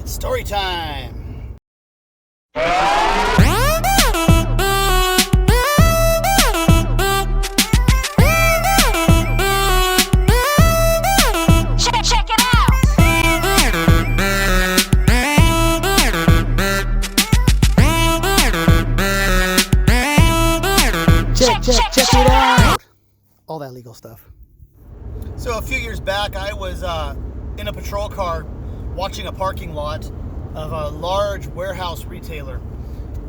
Story time. Check it out. Check it out. All that legal stuff. So a few years back, I was in a patrol car watching a parking lot of a large warehouse retailer.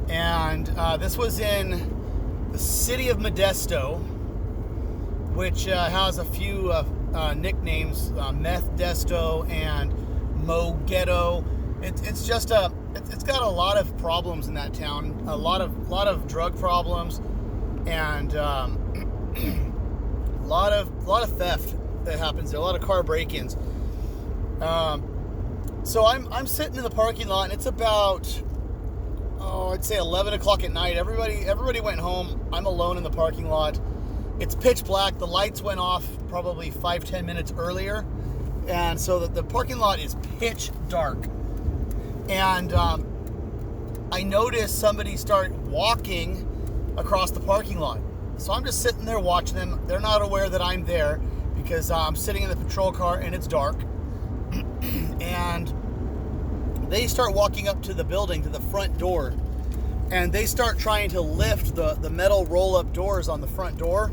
And this was in the city of Modesto, which has a few nicknames, Meth Desto and Mo Ghetto. It's got a lot of problems in that town, a lot of drug problems, and a lot of theft that happens there, a lot of car break-ins. So I'm sitting in the parking lot, and it's about, I'd say 11 o'clock at night. Everybody went home. I'm alone in the parking lot. It's pitch black. The lights went off probably 5-10 minutes earlier, and so the parking lot is pitch dark. And I noticed somebody start walking across the parking lot. So I'm just sitting there watching them. They're not aware that I'm there because I'm sitting in the patrol car and it's dark. And they start walking up to the building, to the front door, and they start trying to lift the metal roll-up doors on the front door.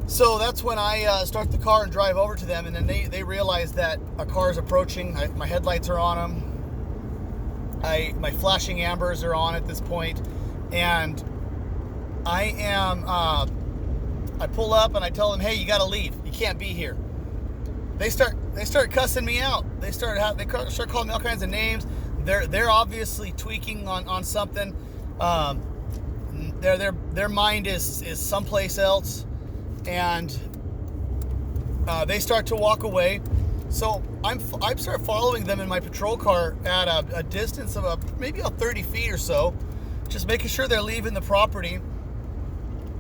So that's when I start the car and drive over to them, and then they realize that a car is approaching. My headlights are on them. My flashing ambers are on at this point, and I pull up and I tell them, "Hey, you got to leave. You can't be here." They start cussing me out. They start calling me all kinds of names. They're obviously tweaking on something. Their mind is someplace else, and they start to walk away. So I start following them in my patrol car at a distance of maybe 30 feet or so, just making sure they're leaving the property.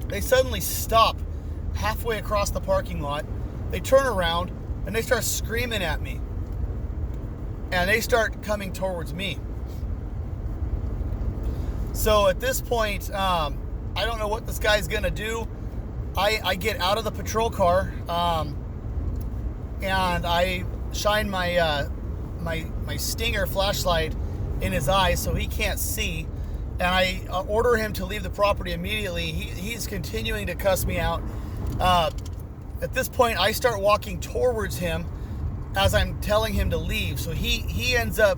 They suddenly stop halfway across the parking lot. They turn around and they start screaming at me. And they start coming towards me. So at this point, I don't know what this guy's gonna do. I get out of the patrol car, and I shine my Stinger flashlight in his eyes so he can't see. And I order him to leave the property immediately. He's continuing to cuss me out. At this point, I start walking towards him as I'm telling him to leave. So he ends up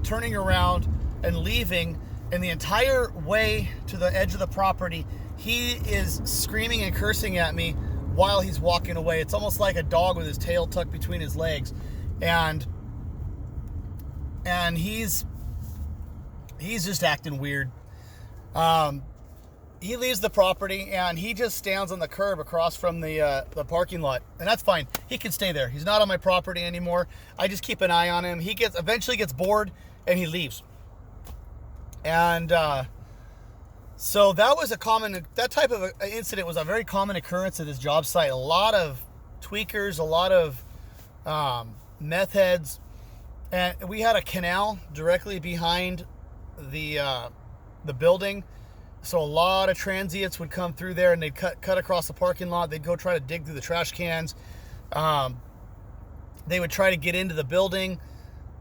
turning around and leaving. And the entire way to the edge of the property, he is screaming and cursing at me while he's walking away. It's almost like a dog with his tail tucked between his legs. And he's just acting weird. He leaves the property and he just stands on the curb across from the parking lot, and that's fine. He can stay there. He's not on my property anymore. I just keep an eye on him. He eventually gets bored and he leaves. And so that type of incident was a very common occurrence at this job site. A lot of tweakers, a lot of meth heads, and we had a canal directly behind the building. So a lot of transients would come through there and they'd cut across the parking lot. They'd go try to dig through the trash cans. They would try to get into the building.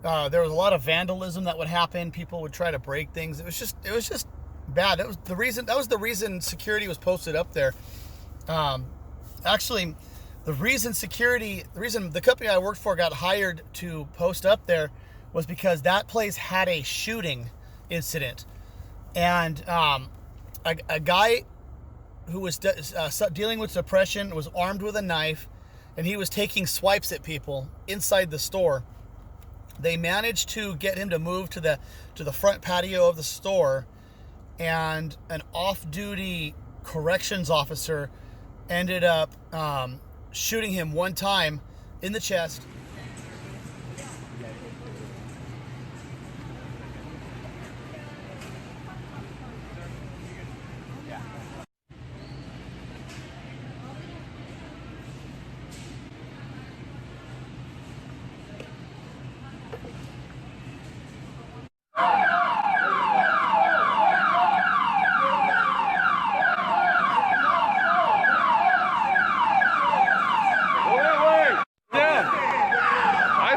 There was a lot of vandalism that would happen. People would try to break things. It was just bad. That was the reason security was posted up there. Actually, the reason the company I worked for got hired to post up there was because that place had a shooting incident. And a guy who was dealing with depression was armed with a knife, and he was taking swipes at people inside the store. They managed to get him to move to the front patio of the store, and an off-duty corrections officer ended up shooting him one time in the chest.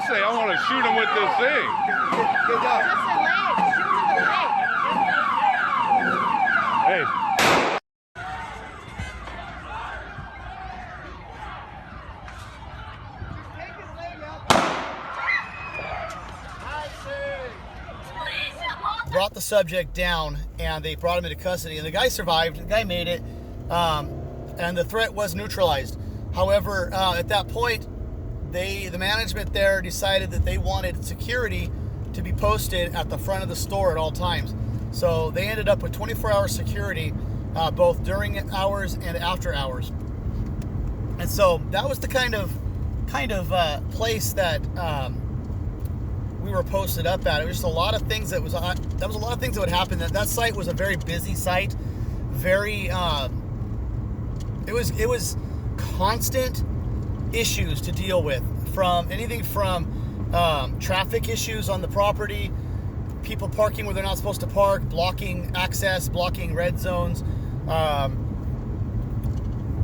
say, I want to shoot him with this thing. Good job. Just the leg. Shoot him in the leg. Hey. Brought the subject down, and they brought him into custody, and the guy survived. The guy made it, and the threat was neutralized. However, at that point, the management there decided that they wanted security to be posted at the front of the store at all times. So they ended up with 24-hour security, both during hours and after hours. And so that was the kind of place that we were posted up at. It was just a lot of things that was a lot of things that would happen. That site was a very busy site. Very it was constant issues to deal with, from anything from traffic issues on the property, people parking where they're not supposed to park, blocking access, blocking red zones,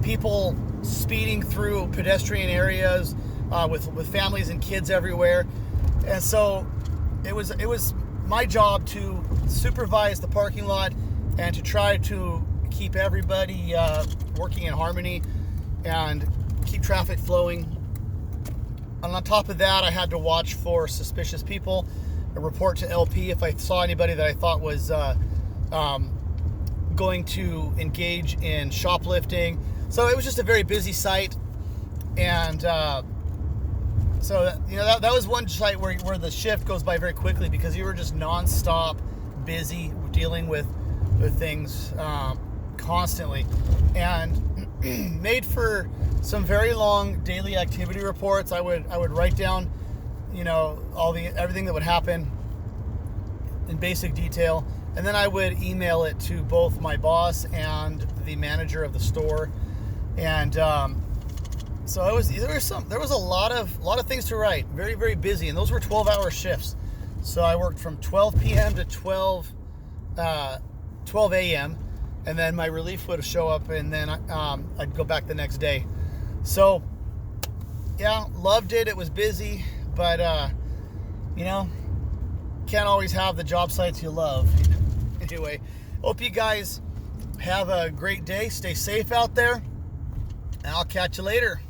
people speeding through pedestrian areas with families and kids everywhere. And so it was my job to supervise the parking lot and to try to keep everybody working in harmony and keep traffic flowing. And on top of that, I had to watch for suspicious people, report to LP if I saw anybody that I thought was going to engage in shoplifting. So it was just a very busy site, and so that was one site where the shift goes by very quickly, because you were just nonstop busy dealing with things constantly, and made for some very long daily activity reports. I would write down, everything that would happen in basic detail, and then I would email it to both my boss and the manager of the store, and so there was a lot of things to write. Very, very busy, and those were 12-hour shifts. So I worked from 12 p.m. to 12 a.m. and then my relief would show up, and then I'd go back the next day. So yeah, loved it. It was busy, but can't always have the job sites you love. Anyway, hope you guys have a great day. Stay safe out there, and I'll catch you later.